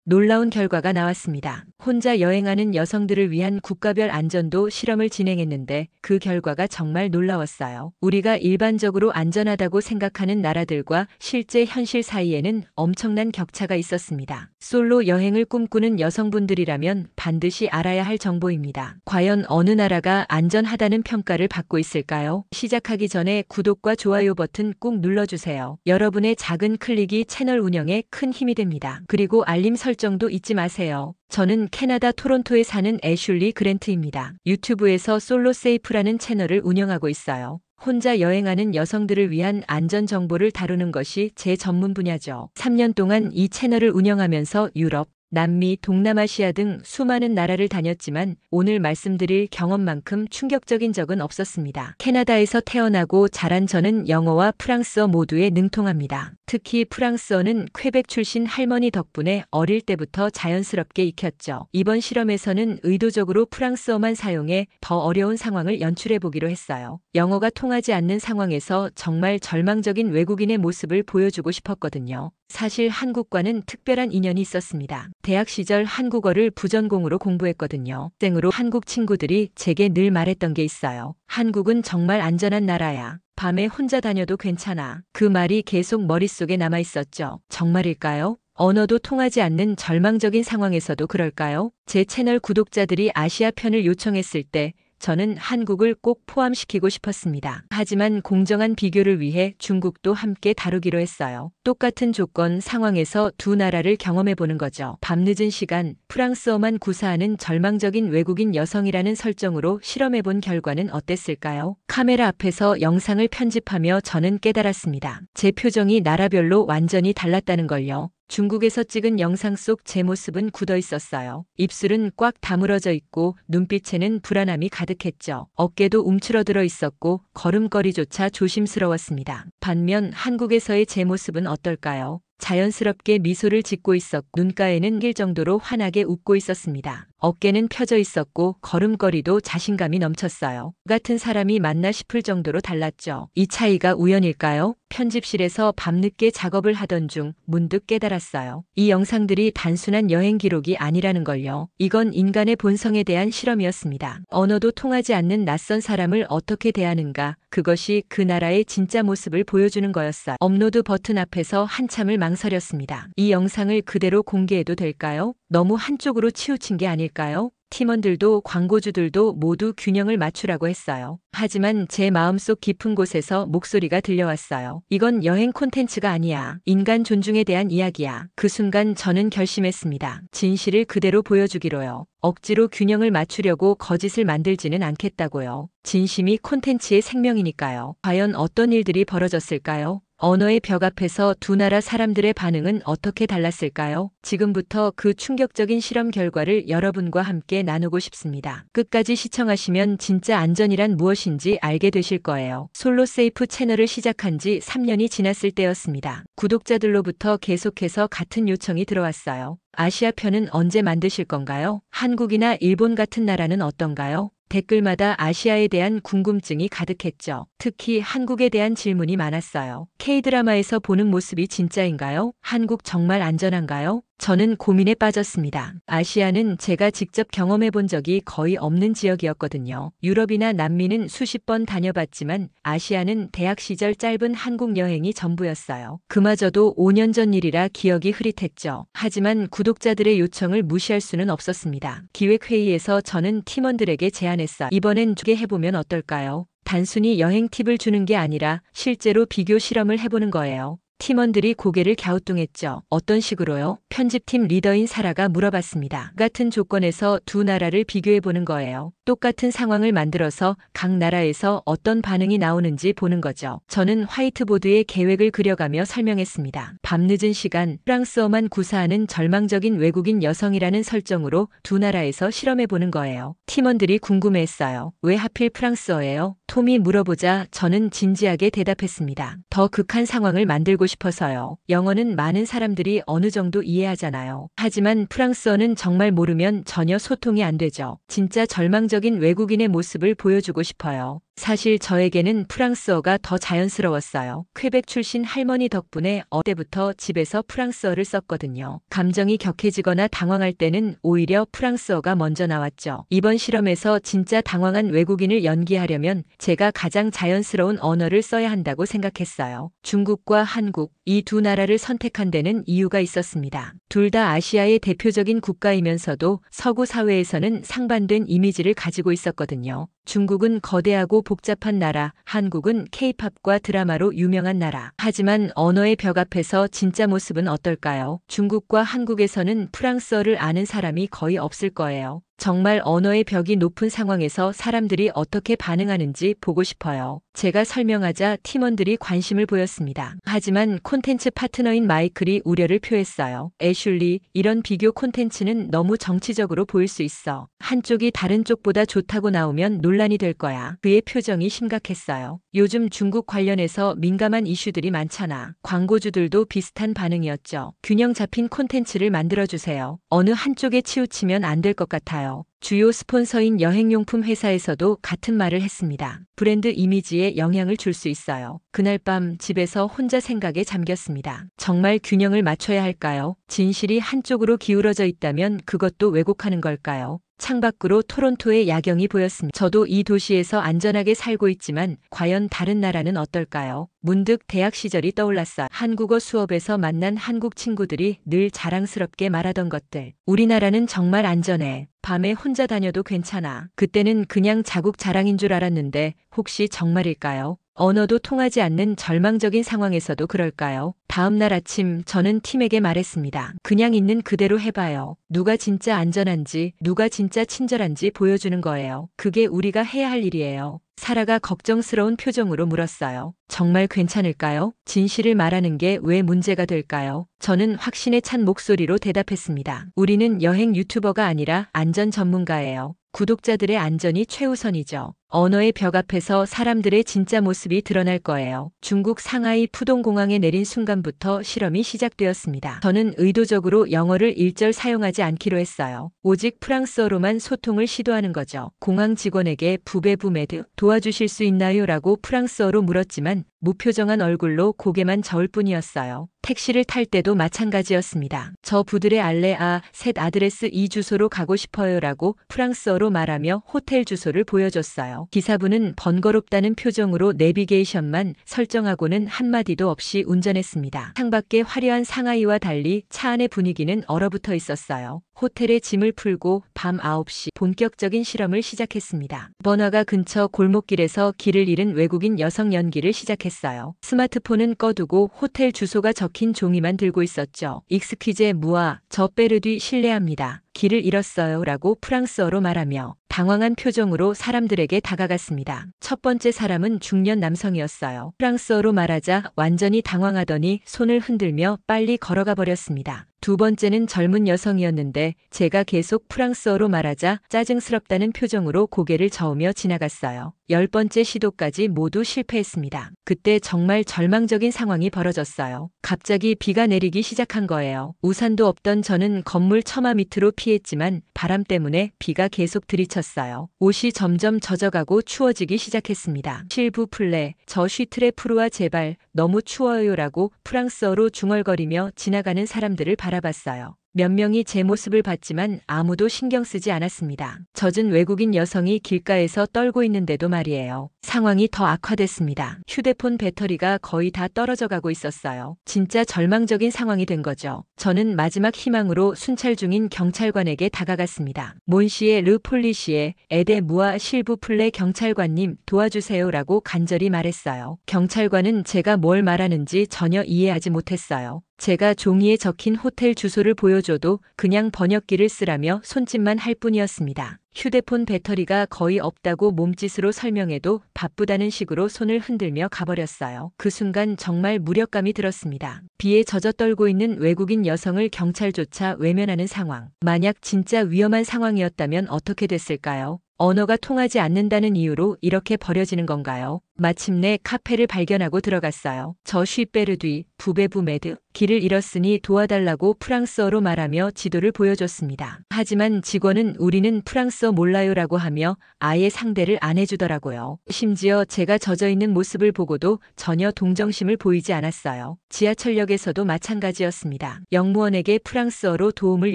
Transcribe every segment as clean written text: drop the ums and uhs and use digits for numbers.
놀라운 결과가 나왔습니다. 혼자 여행하는 여성들을 위한 국가별 안전도 실험을 진행했는데 그 결과가 정말 놀라웠어요. 우리가 일반적으로 안전하다고 생각하는 나라들과 실제 현실 사이에는 엄청난 격차가 있었습니다. 솔로 여행을 꿈꾸는 여성분들이라면 반드시 알아야 할 정보입니다. 과연 어느 나라가 안전하다는 평가를 받고 있을까요? 시작하기 전에 구독과 좋아요 버튼 꾹 눌러주세요. 여러분의 작은 클릭이 채널 운영에 큰 힘이 됩니다. 그리고 알림 설정도 잊지 마세요. 저는 캐나다 토론토에 사는 애슐리 그랜트입니다. 유튜브에서 솔로 세이프라는 채널을 운영하고 있어요. 혼자 여행하는 여성들을 위한 안전 정보를 다루는 것이 제 전문 분야죠. 3년 동안 이 채널을 운영하면서 유럽, 남미, 동남아시아 등 수많은 나라를 다녔지만 오늘 말씀드릴 경험만큼 충격적인 적은 없었습니다. 캐나다에서 태어나고 자란 저는 영어와 프랑스어 모두에 능통합니다. 특히 프랑스어는 퀘벡 출신 할머니 덕분에 어릴 때부터 자연스럽게 익혔죠. 이번 실험에서는 의도적으로 프랑스어만 사용해 더 어려운 상황을 연출해 보기로 했어요. 영어가 통하지 않는 상황에서 정말 절망적인 외국인의 모습을 보여주고 싶었거든요. 사실 한국과는 특별한 인연이 있었습니다. 대학 시절 한국어를 부전공으로 공부했거든요. 생으로 한국 친구들이 제게 늘 말했던 게 있어요. 한국은 정말 안전한 나라야. 밤에 혼자 다녀도 괜찮아. 그 말이 계속 머릿속에 남아 있었죠. 정말일까요? 언어도 통하지 않는 절망적인 상황에서도 그럴까요? 제 채널 구독자들이 아시아 편을 요청했을 때 저는 한국을 꼭 포함시키고 싶었습니다. 하지만 공정한 비교를 위해 중국도 함께 다루기로 했어요. 똑같은 조건, 상황에서 두 나라를 경험해보는 거죠. 밤늦은 시간, 프랑스어만 구사하는 절망적인 외국인 여성이라는 설정으로 실험해본 결과는 어땠을까요? 카메라 앞에서 영상을 편집하며 저는 깨달았습니다. 제 표정이 나라별로 완전히 달랐다는 걸요. 중국에서 찍은 영상 속 제 모습은 굳어 있었어요. 입술은 꽉 다물어져 있고 눈빛에는 불안함이 가득했죠. 어깨도 움츠러들어 있었고 걸음걸이조차 조심스러웠습니다. 반면 한국에서의 제 모습은 어떨까요? 자연스럽게 미소를 짓고 있었고 눈가에는 길 정도로 환하게 웃고 있었습니다. 어깨는 펴져 있었고 걸음걸이도 자신감이 넘쳤어요. 같은 사람이 맞나 싶을 정도로 달랐죠. 이 차이가 우연일까요? 편집실에서 밤늦게 작업을 하던 중 문득 깨달았어요. 이 영상들이 단순한 여행 기록이 아니라는 걸요. 이건 인간의 본성에 대한 실험이었습니다. 언어도 통하지 않는 낯선 사람을 어떻게 대하는가, 그것이 그 나라의 진짜 모습을 보여주는 거였어요. 업로드 버튼 앞에서 한참을 망설였습니다. 이 영상을 그대로 공개해도 될까요? 너무 한쪽으로 치우친 게 아닐까요? 팀원들도 광고주들도 모두 균형을 맞추라고 했어요. 하지만 제 마음속 깊은 곳에서 목소리가 들려왔어요. 이건 여행 콘텐츠가 아니야. 인간 존중에 대한 이야기야. 그 순간 저는 결심했습니다. 진실을 그대로 보여주기로요. 억지로 균형을 맞추려고 거짓을 만들지는 않겠다고요. 진심이 콘텐츠의 생명이니까요. 과연 어떤 일들이 벌어졌을까요? 언어의 벽 앞에서 두 나라 사람들의 반응은 어떻게 달랐을까요? 지금부터 그 충격적인 실험 결과를 여러분과 함께 나누고 싶습니다. 끝까지 시청하시면 진짜 안전이란 무엇인지 알게 되실 거예요. 솔로 세이프 채널을 시작한 지 3년이 지났을 때였습니다. 구독자들로부터 계속해서 같은 요청이 들어왔어요. 아시아 편은 언제 만드실 건가요? 한국이나 일본 같은 나라는 어떤가요? 댓글마다 아시아에 대한 궁금증이 가득했죠. 특히 한국에 대한 질문이 많았어요. K-드라마에서 보는 모습이 진짜인가요? 한국 정말 안전한가요? 저는 고민에 빠졌습니다. 아시아는 제가 직접 경험해 본 적이 거의 없는 지역이었거든요. 유럽이나 남미는 수십 번 다녀봤지만 아시아는 대학 시절 짧은 한국 여행이 전부였어요. 그마저도 5년 전 일이라 기억이 흐릿했죠. 하지만 구독자들의 요청을 무시할 수는 없었습니다. 기획회의에서 저는 팀원들에게 제안했어요. 이번엔 두개 해보면 어떨까요? 단순히 여행 팁을 주는 게 아니라 실제로 비교 실험을 해보는 거예요. 팀원들이 고개를 갸우뚱했죠. 어떤 식으로요? 편집팀 리더인 사라가 물어봤습니다. 같은 조건에서 두 나라를 비교해보는 거예요. 똑같은 상황을 만들어서 각 나라에서 어떤 반응이 나오는지 보는 거죠. 저는 화이트보드에 계획을 그려가며 설명했습니다. 밤늦은 시간, 프랑스어만 구사하는 절망적인 외국인 여성이라는 설정으로 두 나라에서 실험해보는 거예요. 팀원들이 궁금해했어요. 왜 하필 프랑스어예요? 톰이 물어보자 저는 진지하게 대답했습니다. 더 극한 상황을 만들고 싶어서요. 영어는 많은 사람들이 어느 정도 이해하잖아요. 하지만 프랑스어는 정말 모르면 전혀 소통이 안 되죠. 진짜 절망적인 외국인의 모습을 보여주고 싶어요. 사실 저에게는 프랑스어가 더 자연스러웠어요. 퀘벡 출신 할머니 덕분에 어때부터 집에서 프랑스어를 썼거든요. 감정이 격해지거나 당황할 때는 오히려 프랑스어가 먼저 나왔죠. 이번 실험에서 진짜 당황한 외국인을 연기하려면 제가 가장 자연스러운 언어를 써야 한다고 생각했어요. 중국과 한국, 이 두 나라를 선택한 데는 이유가 있었습니다. 둘 다 아시아의 대표적인 국가이면서도 서구 사회에서는 상반된 이미지를 가지고 있었거든요. 중국은 거대하고 복잡한 나라, 한국은 케이팝과 드라마로 유명한 나라. 하지만 언어의 벽 앞에서 진짜 모습은 어떨까요? 중국과 한국에서는 프랑스어를 아는 사람이 거의 없을 거예요. 정말 언어의 벽이 높은 상황에서 사람들이 어떻게 반응하는지 보고 싶어요. 제가 설명하자 팀원들이 관심을 보였습니다. 하지만 콘텐츠 파트너인 마이클이 우려를 표했어요. 애슐리, 이런 비교 콘텐츠는 너무 정치적으로 보일 수 있어. 한쪽이 다른 쪽보다 좋다고 나오면 논란이 될 거야. 그의 표정이 심각했어요. 요즘 중국 관련해서 민감한 이슈들이 많잖아. 광고주들도 비슷한 반응이었죠. 균형 잡힌 콘텐츠를 만들어주세요. 어느 한쪽에 치우치면 안 될 것 같아요. 주요 스폰서인 여행용품 회사에서도 같은 말을 했습니다. 브랜드 이미지에 영향을 줄 수 있어요. 그날 밤 집에서 혼자 생각에 잠겼습니다. 정말 균형을 맞춰야 할까요? 진실이 한쪽으로 기울어져 있다면 그것도 왜곡하는 걸까요? 창밖으로 토론토의 야경이 보였습니다. 저도 이 도시에서 안전하게 살고 있지만 과연 다른 나라는 어떨까요? 문득 대학 시절이 떠올랐어요. 한국어 수업에서 만난 한국 친구들이 늘 자랑스럽게 말하던 것들. 우리나라는 정말 안전해. 밤에 혼자 다녀도 괜찮아. 그때는 그냥 자국 자랑인 줄 알았는데 혹시 정말일까요? 언어도 통하지 않는 절망적인 상황에서도 그럴까요? 다음 날 아침 저는 팀에게 말했습니다. 그냥 있는 그대로 해봐요. 누가 진짜 안전한지, 누가 진짜 친절한지 보여주는 거예요. 그게 우리가 해야 할 일이에요. 사라가 걱정스러운 표정으로 물었어요. 정말 괜찮을까요? 진실을 말하는 게 왜 문제가 될까요? 저는 확신에 찬 목소리로 대답했습니다. 우리는 여행 유튜버가 아니라 안전 전문가예요. 구독자들의 안전이 최우선이죠. 언어의 벽 앞에서 사람들의 진짜 모습이 드러날 거예요. 중국 상하이 푸동공항에 내린 순간부터 실험이 시작되었습니다. 저는 의도적으로 영어를 일절 사용하지 않기로 했어요. 오직 프랑스어로만 소통을 시도하는 거죠. 공항 직원에게 부베부메드 도와주실 수 있나요? 라고 프랑스어로 물었지만 무표정한 얼굴로 고개만 저을 뿐이었어요. 택시를 탈 때도 마찬가지였습니다. 저 부들의 알레아 셋 아드레스 이 주소로 가고 싶어요 라고 프랑스어로 말하며 호텔 주소를 보여줬어요. 기사분은 번거롭다는 표정으로 내비게이션만 설정하고는 한마디도 없이 운전했습니다. 창밖에 화려한 상하이와 달리 차 안의 분위기는 얼어붙어 있었어요. 호텔에 짐을 풀고 밤 9시 본격적인 실험을 시작했습니다. 번화가 근처 골목길에서 길을 잃은 외국인 여성 연기를 시작했어요. 스마트폰은 꺼두고 호텔 주소가 적힌 종이만 들고 있었죠. 익스퀴제 무아, 저 빼르뒤 실례합니다. 길을 잃었어요 라고 프랑스어로 말하며 당황한 표정으로 사람들에게 다가갔습니다. 첫 번째 사람은 중년 남성이었어요. 프랑스어로 말하자 완전히 당황하더니 손을 흔들며 빨리 걸어가 버렸습니다. 두 번째는 젊은 여성이었는데 제가 계속 프랑스어로 말하자 짜증스럽다는 표정으로 고개를 저으며 지나갔어요. 10번째 시도까지 모두 실패했습니다. 그때 정말 절망적인 상황이 벌어졌어요. 갑자기 비가 내리기 시작한 거예요. 우산도 없던 저는 건물 처마 밑으로 피했지만 바람 때문에 비가 계속 들이쳤어요. 옷이 점점 젖어가고 추워지기 시작했습니다. 실부 플레, 저 쉬트레 프루아 제발 너무 추워요 라고 프랑스어로 중얼거리며 지나가는 사람들을 바라봤어요. 몇 명이 제 모습을 봤지만 아무도 신경 쓰지 않았습니다. 젖은 외국인 여성이 길가에서 떨고 있는데도 말이에요. 상황이 더 악화됐습니다. 휴대폰 배터리가 거의 다 떨어져 가고 있었어요. 진짜 절망적인 상황이 된 거죠. 저는 마지막 희망으로 순찰 중인 경찰관에게 다가갔습니다. 몬시에 르 폴리시에 에데 무아 실부 플레 경찰관님 도와주세요 라고 간절히 말했어요. 경찰관은 제가 뭘 말하는지 전혀 이해하지 못했어요. 제가 종이에 적힌 호텔 주소를 보여줘도 그냥 번역기를 쓰라며 손짓만 할 뿐이었습니다. 휴대폰 배터리가 거의 없다고 몸짓으로 설명해도 바쁘다는 식으로 손을 흔들며 가버렸어요. 그 순간 정말 무력감이 들었습니다. 비에 젖어 떨고 있는 외국인 여성을 경찰조차 외면하는 상황. 만약 진짜 위험한 상황이었다면 어떻게 됐을까요? 언어가 통하지 않는다는 이유로 이렇게 버려지는 건가요? 마침내 카페를 발견하고 들어갔어요. 저 쉬베르뒤 부베부메드 길을 잃었으니 도와달라고 프랑스어로 말하며 지도를 보여줬습니다. 하지만 직원은 우리는 프랑스어 몰라요라고 하며 아예 상대를 안 해주더라고요. 심지어 제가 젖어있는 모습을 보고도 전혀 동정심을 보이지 않았어요. 지하철역에서도 마찬가지였습니다. 영무원에게 프랑스어로 도움을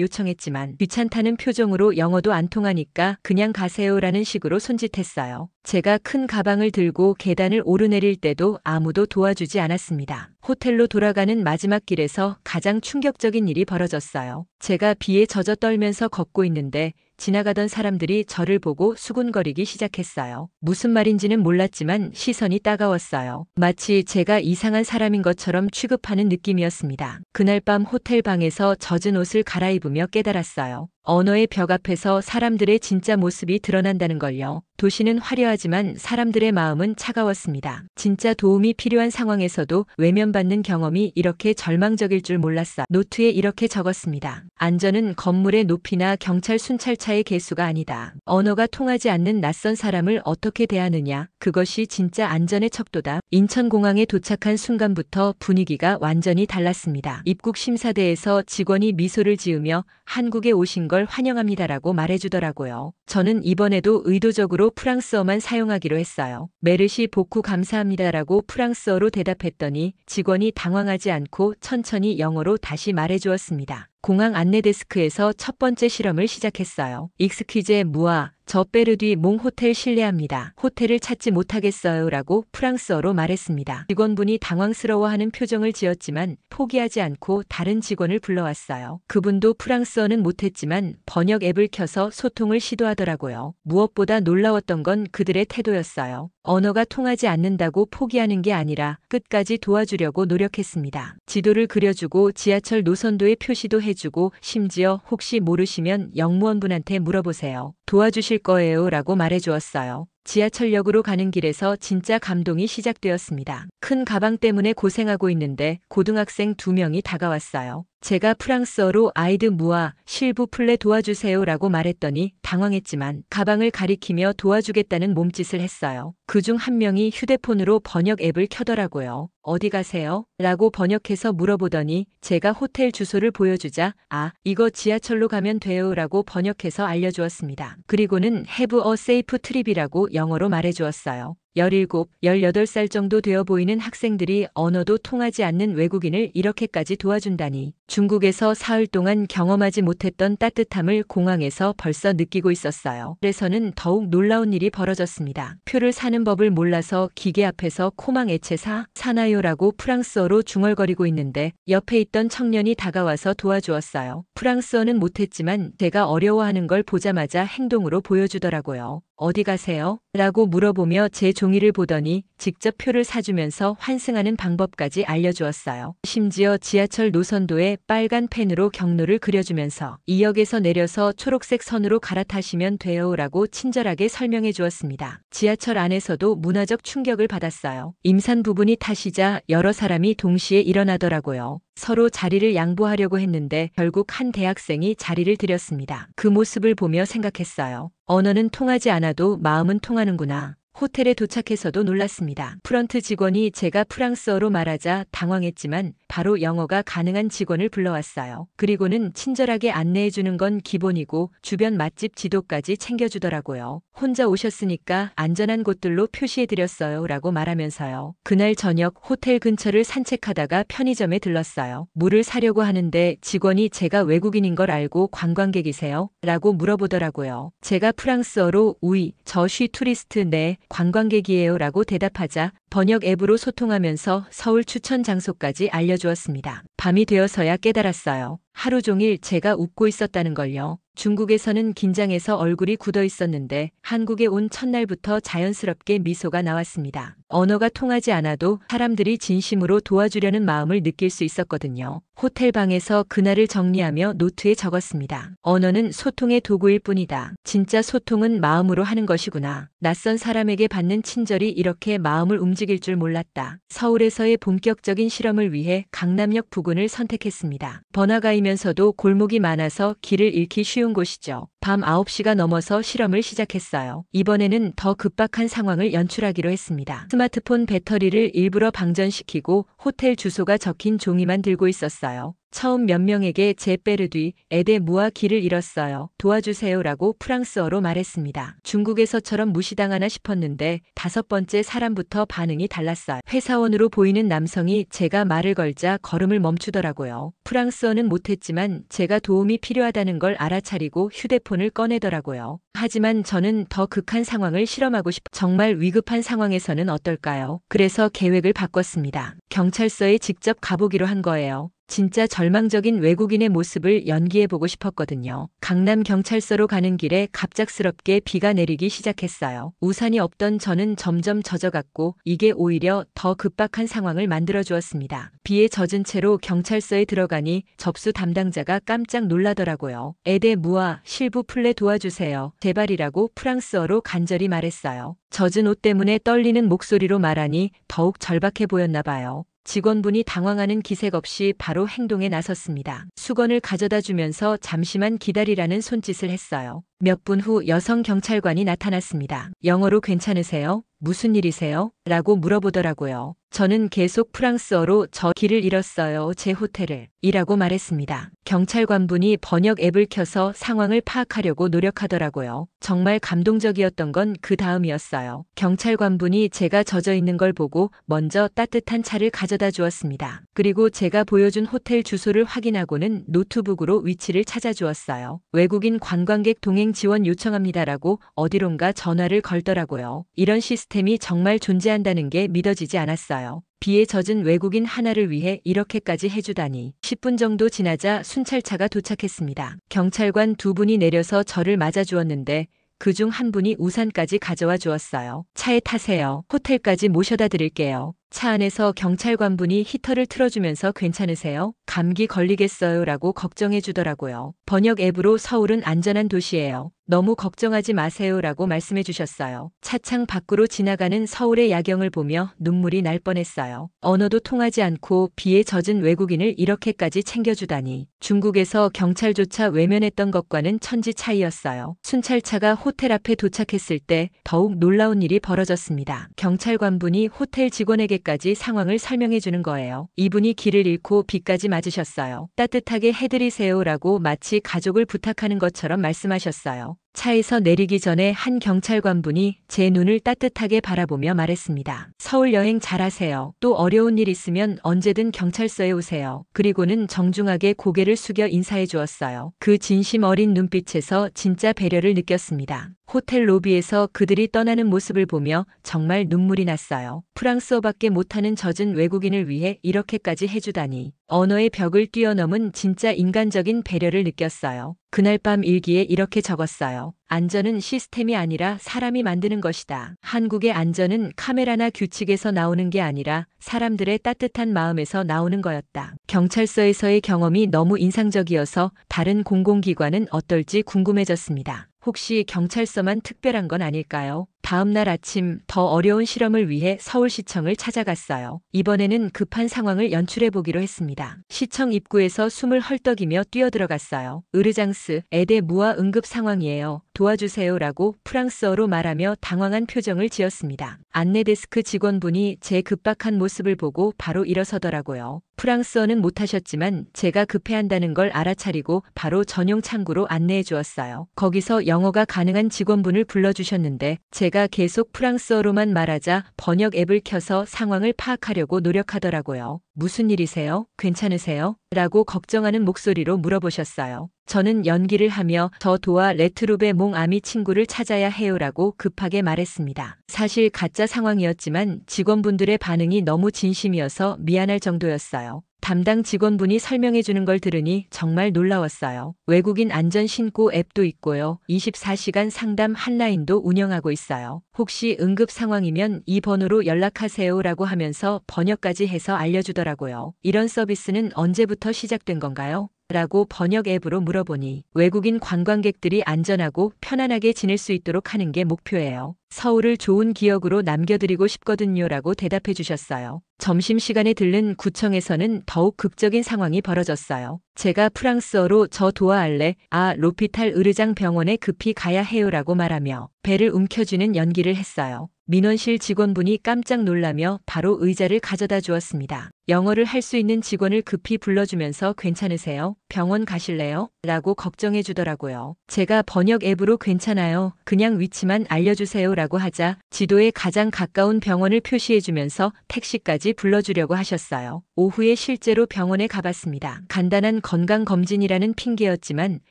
요청했지만 귀찮다는 표정으로 영어도 안 통하니까 그냥 가세요라는 식으로 손짓했어요. 제가 큰 가방을 들고 계단을 오르내릴 때도 아무도 도와주지 않았습니다. 호텔로 돌아가는 마지막 길에서 가장 충격적인 일이 벌어졌어요. 제가 비에 젖어 떨면서 걷고 있는데 지나가던 사람들이 저를 보고 수군거리기 시작했어요. 무슨 말인지는 몰랐지만 시선이 따가웠어요. 마치 제가 이상한 사람인 것처럼 취급하는 느낌이었습니다. 그날 밤 호텔 방에서 젖은 옷을 갈아입으며 깨달았어요. 언어의 벽 앞에서 사람들의 진짜 모습이 드러난다는 걸요. 도시는 화려하지만 사람들의 마음은 차가웠습니다. 진짜 도움이 필요한 상황에서도 외면받는 경험이 이렇게 절망적일 줄 몰랐어요. 노트에 이렇게 적었습니다. 안전은 건물의 높이나 경찰 순찰차의 개수가 아니다. 언어가 통하지 않는 낯선 사람을 어떻게 대하느냐. 그것이 진짜 안전의 척도다. 인천공항에 도착한 순간부터 분위기가 완전히 달랐습니다. 입국 심사대에서 직원이 미소를 지으며 한국에 오신 걸 환영합니다라고 말해주더라고요. 저는 이번에도 의도적으로 프랑스어만 사용하기로 했어요. 메르시 복구 감사합니다라고 프랑스어로 대답했더니 직원이 당황하지 않고 천천히 영어로 다시 말해주었습니다. 공항 안내데스크에서 첫 번째 실험을 시작했어요. 익스퀴제 무아 저 베르뒤 몽 호텔 실례합니다. 호텔을 찾지 못하겠어요 라고 프랑스어로 말했습니다. 직원분이 당황스러워하는 표정을 지었지만 포기하지 않고 다른 직원을 불러왔어요. 그분도 프랑스어는 못했지만 번역 앱을 켜서 소통을 시도하더라고요. 무엇보다 놀라웠던 건 그들의 태도였어요. 언어가 통하지 않는다고 포기하는 게 아니라 끝까지 도와주려고 노력했습니다. 지도를 그려주고 지하철 노선도의 표시도 해주고 심지어 혹시 모르시면 영무원분한테 물어보세요. 도와주실 거예요 라고 말해주었어요. 지하철역으로 가는 길에서 진짜 감동이 시작되었습니다. 큰 가방 때문에 고생하고 있는데 고등학생 2명이 다가왔어요. 제가 프랑스어로 아이드 무아 실부 플레 도와주세요 라고 말했더니 당황했지만 가방을 가리키며 도와주겠다는 몸짓을 했어요. 그중 한 명이 휴대폰으로 번역 앱을 켜더라고요. 어디 가세요? 라고 번역해서 물어보더니 제가 호텔 주소를 보여주자 아, 이거 지하철로 가면 돼요 라고 번역해서 알려주었습니다. 그리고는 have a safe trip이라고 영어로 말해주었어요. 17, 18살 정도 되어 보이는 학생들이 언어도 통하지 않는 외국인을 이렇게까지 도와준다니. 중국에서 사흘 동안 경험하지 못했던 따뜻함을 공항에서 벌써 느끼고 있었어요. 그래서는 더욱 놀라운 일이 벌어졌습니다. 표를 사는 법을 몰라서 기계 앞에서 코망 애체 사나요라고 프랑스어로 중얼거리고 있는데 옆에 있던 청년이 다가와서 도와주었어요. 프랑스어는 못했지만 제가 어려워하는 걸 보자마자 행동으로 보여주더라고요. 어디 가세요? 라고 물어보며 제 종이를 보더니 직접 표를 사주면서 환승하는 방법까지 알려주었어요. 심지어 지하철 노선도에 빨간 펜으로 경로를 그려주면서 이 역에서 내려서 초록색 선으로 갈아타시면 돼요 라고 친절하게 설명해 주었습니다. 지하철 안에서도 문화적 충격을 받았어요. 임산 부분이 타시자 여러 사람이 동시에 일어나더라고요. 서로 자리를 양보하려고 했는데 결국 한 대학생이 자리를 들였습니다. 그 모습을 보며 생각했어요. 언어는 통하지 않아도 마음은 통하는구나. 호텔에 도착해서도 놀랐습니다. 프런트 직원이 제가 프랑스어로 말하자 당황했지만 바로 영어가 가능한 직원을 불러왔어요. 그리고는 친절하게 안내해주는 건 기본이고 주변 맛집 지도까지 챙겨주더라고요. 혼자 오셨으니까 안전한 곳들로 표시해드렸어요 라고 말하면서요. 그날 저녁 호텔 근처를 산책하다가 편의점에 들렀어요. 물을 사려고 하는데 직원이 제가 외국인인 걸 알고 관광객이세요? 라고 물어보더라고요. 제가 프랑스어로 우이, 저 쉬 투리스트 네, 관광객이에요 라고 대답하자 번역 앱으로 소통하면서 서울 추천 장소까지 알려주었습니다. 밤이 되어서야 깨달았어요. 하루 종일 제가 웃고 있었다는 걸요. 중국에서는 긴장해서 얼굴이 굳어 있었는데 한국에 온 첫날부터 자연스럽게 미소가 나왔습니다. 언어가 통하지 않아도 사람들이 진심으로 도와주려는 마음을 느낄 수 있었거든요. 호텔 방에서 그날을 정리하며 노트에 적었습니다. 언어는 소통의 도구일 뿐이다. 진짜 소통은 마음으로 하는 것이구나. 낯선 사람에게 받는 친절이 이렇게 마음을 움직일 줄 몰랐다. 서울에서의 본격적인 실험을 위해 강남역 부근을 선택했습니다. 번화가이면서도 골목이 많아서 길을 잃기 쉬운 곳이죠. 밤 9시가 넘어서 실험을 시작했어요. 이번에는 더 급박한 상황을 연출하기로 했습니다. 스마트폰 배터리를 일부러 방전시키고 호텔 주소가 적힌 종이만 들고 있었어요. 처음 몇 명에게 제 빼르 뒤 에데무아 길을 잃었어요. 도와주세요라고 프랑스어로 말했습니다. 중국에서처럼 무시당하나 싶었는데 5번째 사람부터 반응이 달랐어요. 회사원으로 보이는 남성이 제가 말을 걸자 걸음을 멈추더라고요. 프랑스어는 못했지만 제가 도움이 필요하다는 걸 알아차리고 휴대폰을 꺼내더라고요. 하지만 저는 더 극한 상황을 실험하고 정말 위급한 상황에서는 어떨까요? 그래서 계획을 바꿨습니다. 경찰서에 직접 가보기로 한 거예요. 진짜 절망적인 외국인의 모습을 연기해보고 싶었거든요. 강남 경찰서로 가는 길에 갑작스럽게 비가 내리기 시작했어요. 우산이 없던 저는 점점 젖어갔고 이게 오히려 더 급박한 상황을 만들어주었습니다. 비에 젖은 채로 경찰서에 들어가니 접수 담당자가 깜짝 놀라더라고요. 에데무아 실부 플레 도와주세요. 제발이라고 프랑스어로 간절히 말했어요. 젖은 옷 때문에 떨리는 목소리로 말하니 더욱 절박해 보였나 봐요. 직원분이 당황하는 기색 없이 바로 행동에 나섰습니다. 수건을 가져다 주면서 잠시만 기다리라는 손짓을 했어요. 몇 분 후 여성 경찰관이 나타났습니다. 영어로 괜찮으세요? 무슨 일이세요? 라고 물어보더라고요. 저는 계속 프랑스어로 저 길을 잃었어요. 제 호텔을. 이라고 말했습니다. 경찰관분이 번역 앱을 켜서 상황을 파악하려고 노력하더라고요. 정말 감동적이었던 건 그 다음이었어요. 경찰관분이 제가 젖어 있는 걸 보고 먼저 따뜻한 차를 가져다 주었습니다. 그리고 제가 보여준 호텔 주소를 확인하고는 노트북으로 위치를 찾아주었어요. 외국인 관광객 동행 지원 요청합니다라고 어디론가 전화를 걸더라고요. 이런 시스템이 정말 존재한다는 게 믿어지지 않았어요. 비에 젖은 외국인 하나를 위해 이렇게까지 해주다니. 10분 정도 지나자 순찰차가 도착했습니다. 경찰관 2분이 내려서 저를 맞아주었는데 그중 한 분이 우산까지 가져와 주었어요. 차에 타세요. 호텔까지 모셔다 드릴게요. 차 안에서 경찰관분이 히터를 틀어주면서 괜찮으세요? 감기 걸리겠어요? 라고 걱정해 주더라고요. 번역 앱으로 서울은 안전한 도시예요. 너무 걱정하지 마세요. 라고 말씀해 주셨어요. 차창 밖으로 지나가는 서울의 야경을 보며 눈물이 날 뻔했어요. 언어도 통하지 않고 비에 젖은 외국인을 이렇게까지 챙겨주다니. 중국에서 경찰조차 외면했던 것과는 천지 차이였어요. 순찰차가 호텔 앞에 도착했을 때 더욱 놀라운 일이 벌어졌습니다. 경찰관분이 호텔 직원에게까지 상황을 설명해 주는 거예요. 이분이 길을 잃고 비까지 맞으셨어요. 따뜻하게 해드리세요라고 마치 가족을 부탁하는 것처럼 말씀하셨어요. 차에서 내리기 전에 한 경찰관분이 제 눈을 따뜻하게 바라보며 말했습니다. 서울 여행 잘하세요. 또 어려운 일 있으면 언제든 경찰서에 오세요. 그리고는 정중하게 고개를 숙여 인사해 주었어요. 그 진심 어린 눈빛에서 진짜 배려를 느꼈습니다. 호텔 로비에서 그들이 떠나는 모습을 보며 정말 눈물이 났어요. 프랑스어밖에 못하는 젖은 외국인을 위해 이렇게까지 해주다니. 언어의 벽을 뛰어넘은 진짜 인간적인 배려를 느꼈어요. 그날 밤 일기에 이렇게 적었어요. 안전은 시스템이 아니라 사람이 만드는 것이다. 한국의 안전은 카메라나 규칙에서 나오는 게 아니라 사람들의 따뜻한 마음에서 나오는 거였다. 경찰서에서의 경험이 너무 인상적이어서 다른 공공기관은 어떨지 궁금해졌습니다. 혹시 경찰서만 특별한 건 아닐까요? 다음 날 아침 더 어려운 실험을 위해 서울시청을 찾아갔어요. 이번에는 급한 상황을 연출해보기로 했습니다. 시청 입구에서 숨을 헐떡이며 뛰어들어갔어요. 으르장스, 에데무아 응급 상황이에요. 도와주세요라고 프랑스어로 말하며 당황한 표정을 지었습니다. 안내데스크 직원분이 제 급박한 모습을 보고 바로 일어서더라고요. 프랑스어는 못하셨지만 제가 급해한다는 걸 알아차리고 바로 전용 창구로 안내해 주었어요. 거기서 영어가 가능한 직원분을 불러주셨는데 제가 계속 프랑스어로만 말하자 번역 앱을 켜서 상황을 파악하려고 노력하더라고요. 무슨 일이세요? 괜찮으세요? 라고 걱정하는 목소리로 물어보셨어요. 저는 연기를 하며 저 도와 레트룹의 몽아미 친구를 찾아야 해요라고 급하게 말했습니다. 사실 가짜 상황이었지만 직원분들의 반응이 너무 진심이어서 미안할 정도였어요. 담당 직원분이 설명해 주는 걸 들으니 정말 놀라웠어요. 외국인 안전 신고 앱도 있고요. 24시간 상담 한라인도 운영하고 있어요. 혹시 응급 상황이면 이 번호로 연락하세요라고 하면서 번역까지 해서 알려주더라고요. 이런 서비스는 언제부터 시작된 건가요? 라고 번역 앱으로 물어보니 외국인 관광객들이 안전하고 편안하게 지낼 수 있도록 하는 게 목표예요. 서울을 좋은 기억으로 남겨드리고 싶거든요 라고 대답해 주셨어요. 점심시간에 들른 구청에서는 더욱 극적인 상황이 벌어졌어요. 제가 프랑스어로 저 도와할래? 아, 로피탈 으르장 병원에 급히 가야 해요 라고 말하며 배를 움켜쥐는 연기를 했어요. 민원실 직원분이 깜짝 놀라며 바로 의자를 가져다 주었습니다. 영어를 할 수 있는 직원을 급히 불러주면서 괜찮으세요? 병원 가실래요? 라고 걱정해 주더라고요. 제가 번역 앱으로 괜찮아요. 그냥 위치만 알려주세요 라고 하자 지도에 가장 가까운 병원을 표시해 주면서 택시까지 불러주려고 하셨어요. 오후에 실제로 병원에 가봤습니다. 간단한 건강검진이라는 핑계였지만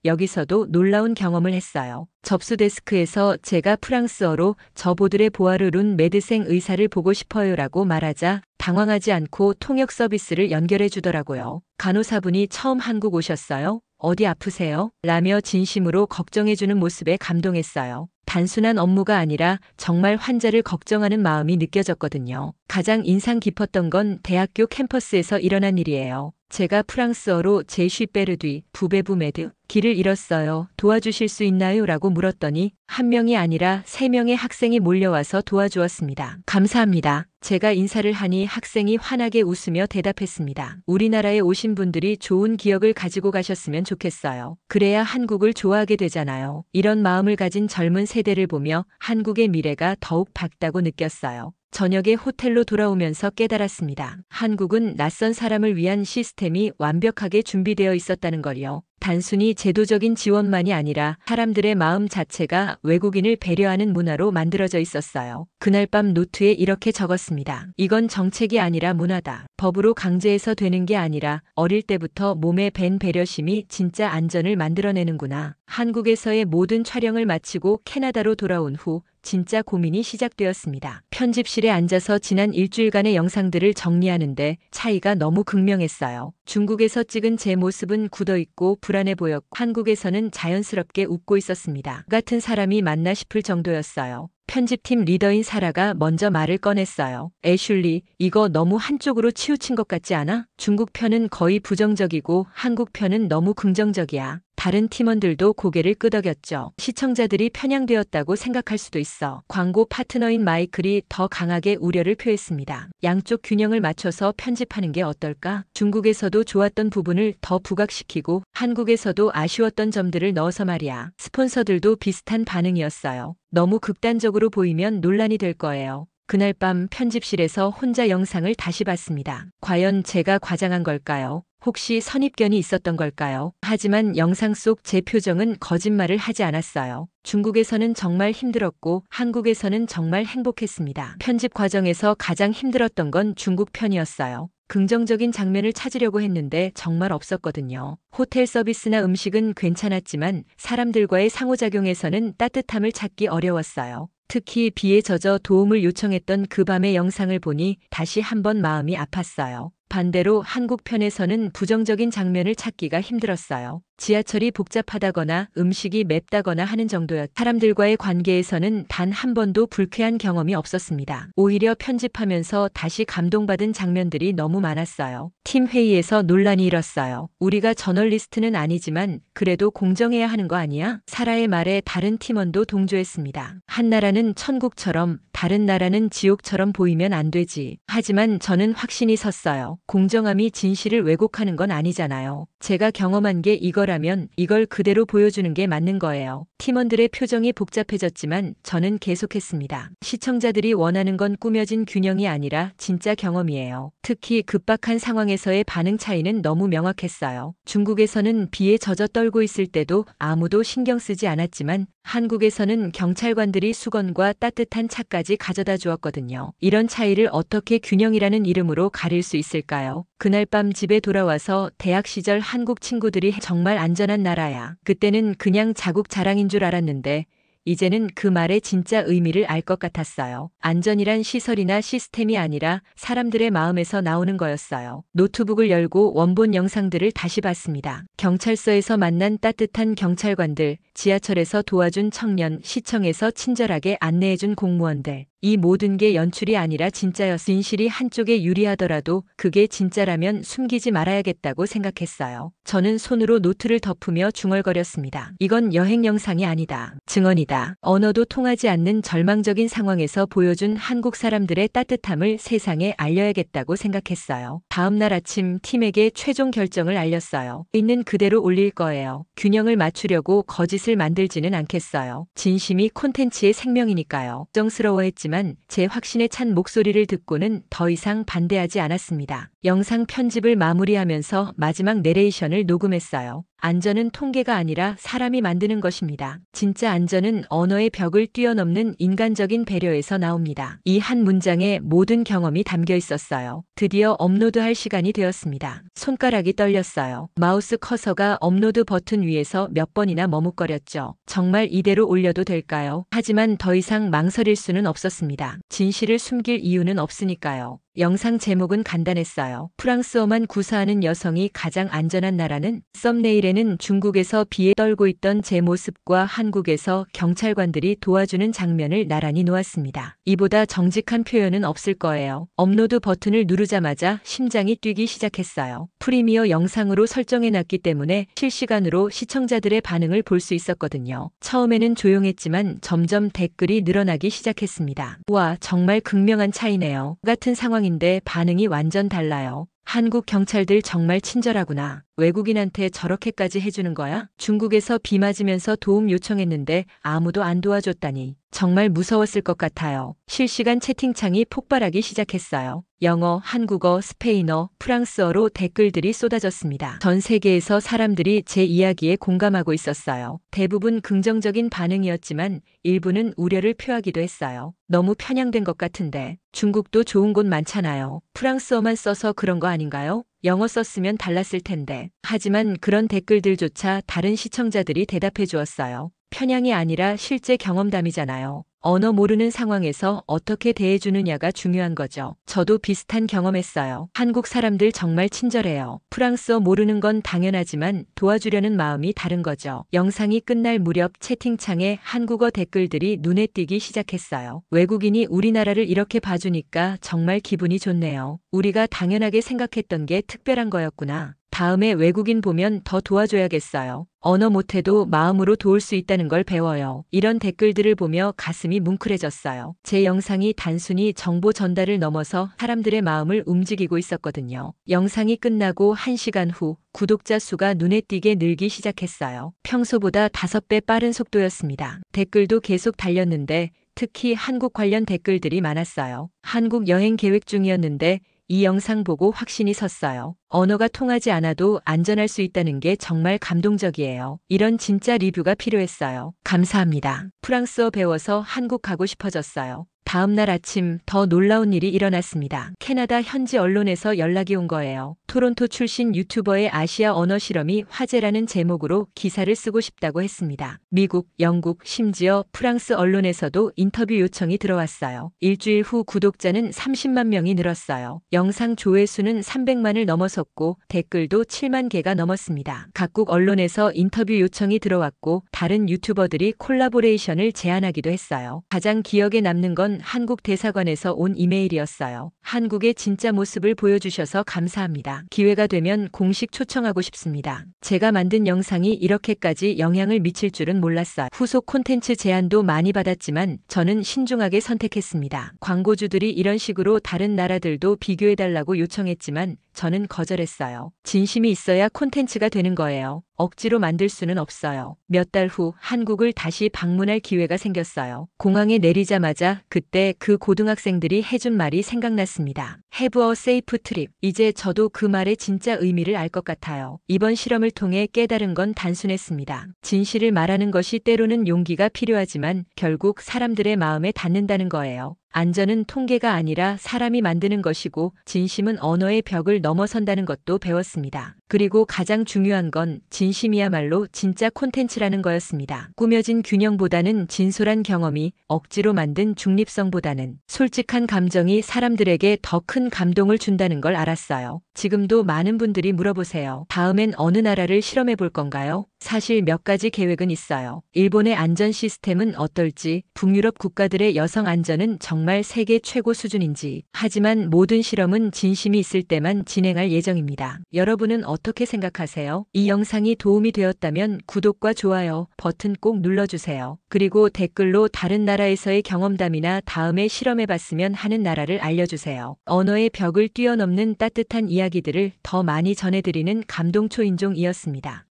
여기서도 놀라운 경험을 했어요. 접수 데스크에서 제가 프랑스어로 저 보드레 보아르 룬 메드생 의사를 보고 싶어요 라고 말하자 당황하지 않고 통역 서비스를 연결해 주더라고요. 간호사분이 처음 한국 오셨어요? 어디 아프세요? 라며 진심으로 걱정해주는 모습에 감동했어요. 단순한 업무가 아니라 정말 환자를 걱정하는 마음이 느껴졌거든요. 가장 인상 깊었던 건 대학교 캠퍼스에서 일어난 일이에요. 제가 프랑스어로 제쉬 베르뒤 부베부 메드 길을 잃었어요. 도와주실 수 있나요? 라고 물었더니 한 명이 아니라 3명의 학생이 몰려와서 도와주었습니다. 감사합니다. 제가 인사를 하니 학생이 환하게 웃으며 대답했습니다. 우리나라에 오신 분들이 좋은 기억을 가지고 가셨으면 좋겠어요. 그래야 한국을 좋아하게 되잖아요. 이런 마음을 가진 젊은 세대를 보며 한국의 미래가 더욱 밝다고 느꼈어요. 저녁에 호텔로 돌아오면서 깨달았습니다. 한국은 낯선 사람을 위한 시스템이 완벽하게 준비되어 있었다는 걸요. 단순히 제도적인 지원만이 아니라 사람들의 마음 자체가 외국인을 배려하는 문화로 만들어져 있었어요. 그날 밤 노트에 이렇게 적었습니다. 이건 정책이 아니라 문화다. 법으로 강제해서 되는 게 아니라 어릴 때부터 몸에 밴 배려심이 진짜 안전을 만들어내는구나. 한국에서의 모든 촬영을 마치고 캐나다로 돌아온 후 진짜 고민이 시작되었습니다. 편집실에 앉아서 지난 일주일간의 영상들을 정리하는데 차이가 너무 극명했어요. 중국에서 찍은 제 모습은 굳어있고 불안해 보였고 한국에서는 자연스럽게 웃고 있었습니다. 같은 사람이 맞나 싶을 정도였어요. 편집팀 리더인 사라가 먼저 말을 꺼냈어요. 애슐리, 이거 너무 한쪽으로 치우친 것 같지 않아? 중국 편은 거의 부정적이고 한국 편은 너무 긍정적이야. 다른 팀원들도 고개를 끄덕였죠. 시청자들이 편향되었다고 생각할 수도 있어. 광고 파트너인 마이클이 더 강하게 우려를 표했습니다. 양쪽 균형을 맞춰서 편집하는 게 어떨까? 중국에서도 좋았던 부분을 더 부각시키고 한국에서도 아쉬웠던 점들을 넣어서 말이야. 스폰서들도 비슷한 반응이었어요. 너무 극단적으로 보이면 논란이 될 거예요. 그날 밤 편집실에서 혼자 영상을 다시 봤습니다. 과연 제가 과장한 걸까요? 혹시 선입견이 있었던 걸까요? 하지만 영상 속 제 표정은 거짓말을 하지 않았어요. 중국에서는 정말 힘들었고 한국에서는 정말 행복했습니다. 편집 과정에서 가장 힘들었던 건 중국 편이었어요. 긍정적인 장면을 찾으려고 했는데 정말 없었거든요. 호텔 서비스나 음식은 괜찮았지만 사람들과의 상호작용에서는 따뜻함을 찾기 어려웠어요. 특히 비에 젖어 도움을 요청했던 그 밤의 영상을 보니 다시 한번 마음이 아팠어요. 반대로 한국 편에서는 부정적인 장면을 찾기가 힘들었어요. 지하철이 복잡하다거나 음식이 맵다거나 하는 정도였. 사람들과의 관계에서는 단 한 번도 불쾌한 경험이 없었습니다. 오히려 편집하면서 다시 감동받은 장면들이 너무 많았어요. 팀 회의에서 논란이 일었어요. 우리가 저널리스트는 아니지만 그래도 공정해야 하는 거 아니야? 사라의 말에 다른 팀원도 동조했습니다. 한 나라는 천국처럼 다른 나라는 지옥처럼 보이면 안 되지. 하지만 저는 확신이 섰어요. 공정함이 진실을 왜곡하는 건 아니잖아요. 제가 경험한 게 이거라면 이걸 그대로 보여주는 게 맞는 거예요. 팀원들의 표정이 복잡해졌지만 저는 계속했습니다. 시청자들이 원하는 건 꾸며진 균형이 아니라 진짜 경험이에요. 특히 급박한 상황에서의 반응 차이는 너무 명확했어요. 중국에서는 비에 젖어 떨고 있을 때도 아무도 신경 쓰지 않았지만 한국에서는 경찰관들이 수건과 따뜻한 차까지 가져다 주었거든요. 이런 차이를 어떻게 균형이라는 이름으로 가릴 수 있을까요? 그날 밤 집에 돌아와서 대학 시절 한국 친구들이 정말 안전한 나라야. 그때는 그냥 자국 자랑인 줄 알았는데 이제는 그 말의 진짜 의미를 알 것 같았어요. 안전이란 시설이나 시스템이 아니라 사람들의 마음에서 나오는 거였어요. 노트북을 열고 원본 영상들을 다시 봤습니다. 경찰서에서 만난 따뜻한 경찰관들, 지하철에서 도와준 청년, 시청에서 친절하게 안내해준 공무원들. 이 모든 게 연출이 아니라 진짜였어. 진실이 한쪽에 유리하더라도 그게 진짜라면 숨기지 말아야겠다고 생각했어요. 저는 손으로 노트를 덮으며 중얼거렸습니다. 이건 여행 영상이 아니다. 증언이다. 언어도 통하지 않는 절망적인 상황에서 보여준 한국 사람들의 따뜻함을 세상에 알려야겠다고 생각했어요. 다음 날 아침 팀에게 최종 결정을 알렸어요. 있는 그대로 올릴 거예요. 균형을 맞추려고 거짓을 만들지는 않겠어요. 진심이 콘텐츠의 생명이니까요. 걱정스러워했지만 제 확신에 찬 목소리를 듣고는 더 이상 반대하지 않았습니다. 영상 편집을 마무리하면서 마지막 내레이션을 녹음했어요. 안전은 통계가 아니라 사람이 만드는 것입니다. 진짜 안전은 언어의 벽을 뛰어넘는 인간적인 배려에서 나옵니다. 이 한 문장에 모든 경험이 담겨 있었어요. 드디어 업로드할 시간이 되었습니다. 손가락이 떨렸어요. 마우스 커서가 업로드 버튼 위에서 몇 번이나 머뭇거렸죠. 정말 이대로 올려도 될까요? 하지만 더 이상 망설일 수는 없었습니다. 진실을 숨길 이유는 없으니까요. 영상 제목은 간단했어요. 프랑스어만 구사하는 여성이 가장 안전한 나라는? 썸네일에는 중국에서 비에 떨고 있던 제 모습과 한국에서 경찰관들이 도와주는 장면을 나란히 놓았습니다. 이보다 정직한 표현은 없을 거예요. 업로드 버튼을 누르자마자 심장이 뛰기 시작했어요. 프리미어 영상으로 설정해놨기 때문에 실시간으로 시청자들의 반응을 볼 수 있었거든요. 처음에는 조용했지만 점점 댓글이 늘어나기 시작했습니다. 와, 정말 극명한 차이네요. 같은 상황인데 반응이 완전 달라요. 한국 경찰들 정말 친절하구나. 외국인한테 저렇게까지 해주는 거야? 중국에서 비 맞으면서 도움 요청했는데 아무도 안 도와줬다니. 정말 무서웠을 것 같아요. 실시간 채팅창이 폭발하기 시작했어요. 영어, 한국어, 스페인어, 프랑스어로 댓글들이 쏟아졌습니다. 전 세계에서 사람들이 제 이야기에 공감하고 있었어요. 대부분 긍정적인 반응이었지만 일부는 우려를 표하기도 했어요. 너무 편향된 것 같은데. 중국도 좋은 곳 많잖아요. 프랑스어만 써서 그런 거 아닌가요? 영어 썼으면 달랐을 텐데. 하지만 그런 댓글들조차 다른 시청자들이 대답해 주었어요. 편향이 아니라 실제 경험담이잖아요. 언어 모르는 상황에서 어떻게 대해주느냐가 중요한 거죠. 저도 비슷한 경험했어요. 한국 사람들 정말 친절해요. 프랑스어 모르는 건 당연하지만 도와주려는 마음이 다른 거죠. 영상이 끝날 무렵 채팅창에 한국어 댓글들이 눈에 띄기 시작했어요. 외국인이 우리나라를 이렇게 봐주니까 정말 기분이 좋네요. 우리가 당연하게 생각했던 게 특별한 거였구나. 다음에 외국인 보면 더 도와줘야겠어요. 언어 못해도 마음으로 도울 수 있다는 걸 배워요. 이런 댓글들을 보며 가슴이 뭉클해졌어요. 제 영상이 단순히 정보 전달을 넘어서 사람들의 마음을 움직이고 있었거든요. 영상이 끝나고 1시간 후 구독자 수가 눈에 띄게 늘기 시작했어요. 평소보다 5배 빠른 속도였습니다. 댓글도 계속 달렸는데 특히 한국 관련 댓글들이 많았어요. 한국 여행 계획 중이었는데 이 영상 보고 확신이 섰어요. 언어가 통하지 않아도 안전할 수 있다는 게 정말 감동적이에요. 이런 진짜 리뷰가 필요했어요. 감사합니다. 프랑스어 배워서 한국 가고 싶어졌어요. 다음 날 아침 더 놀라운 일이 일어났습니다. 캐나다 현지 언론에서 연락이 온 거예요. 토론토 출신 유튜버의 아시아 언어 실험이 화제라는 제목으로 기사를 쓰고 싶다고 했습니다. 미국, 영국, 심지어 프랑스 언론에서도 인터뷰 요청이 들어왔어요. 일주일 후 구독자는 30만 명이 늘었어요. 영상 조회수는 300만을 넘어섰고 댓글도 7만 개가 넘었습니다. 각국 언론에서 인터뷰 요청이 들어왔고 다른 유튜버들이 콜라보레이션을 제안하기도 했어요. 가장 기억에 남는 건 한국 대사관에서 온 이메일이었어요. 한국의 진짜 모습을 보여주셔서 감사합니다. 기회가 되면 공식 초청하고 싶습니다. 제가 만든 영상이 이렇게까지 영향을 미칠 줄은 몰랐어요. 후속 콘텐츠 제안도 많이 받았지만 저는 신중하게 선택했습니다. 광고주들이 이런 식으로 다른 나라들도 비교해달라고 요청했지만 저는 거절했어요. 진심이 있어야 콘텐츠가 되는 거예요. 억지로 만들 수는 없어요. 몇 달 후 한국을 다시 방문할 기회가 생겼어요. 공항에 내리자마자 그때 그 고등학생들이 해준 말이 생각났습니다. Have a safe trip. 이제 저도 그 말의 진짜 의미를 알 것 같아요. 이번 실험을 통해 깨달은 건 단순했습니다. 진실을 말하는 것이 때로는 용기가 필요하지만 결국 사람들의 마음에 닿는다는 거예요. 안전은 통계가 아니라 사람이 만드는 것이고 진심은 언어의 벽을 넘어선다는 것도 배웠습니다. 그리고 가장 중요한 건 진심이야말로 진짜 콘텐츠라는 거였습니다. 꾸며진 균형보다는 진솔한 경험이, 억지로 만든 중립성보다는 솔직한 감정이 사람들에게 더 큰 감동을 준다는 걸 알았어요. 지금도 많은 분들이 물어보세요. 다음엔 어느 나라를 실험해 볼 건가요? 사실 몇 가지 계획은 있어요. 일본의 안전 시스템은 어떨지, 북유럽 국가들의 여성 안전은 정말 세계 최고 수준인지. 하지만 모든 실험은 진심이 있을 때만 진행할 예정입니다. 여러분은 어떻게 생각하세요? 이 영상이 도움이 되었다면 구독과 좋아요 버튼 꼭 눌러주세요. 그리고 댓글로 다른 나라에서의 경험담이나 다음에 실험해봤으면 하는 나라를 알려주세요. 언어의 벽을 뛰어넘는 따뜻한 이야기들을 더 많이 전해드리는 감동 초인종이었습니다.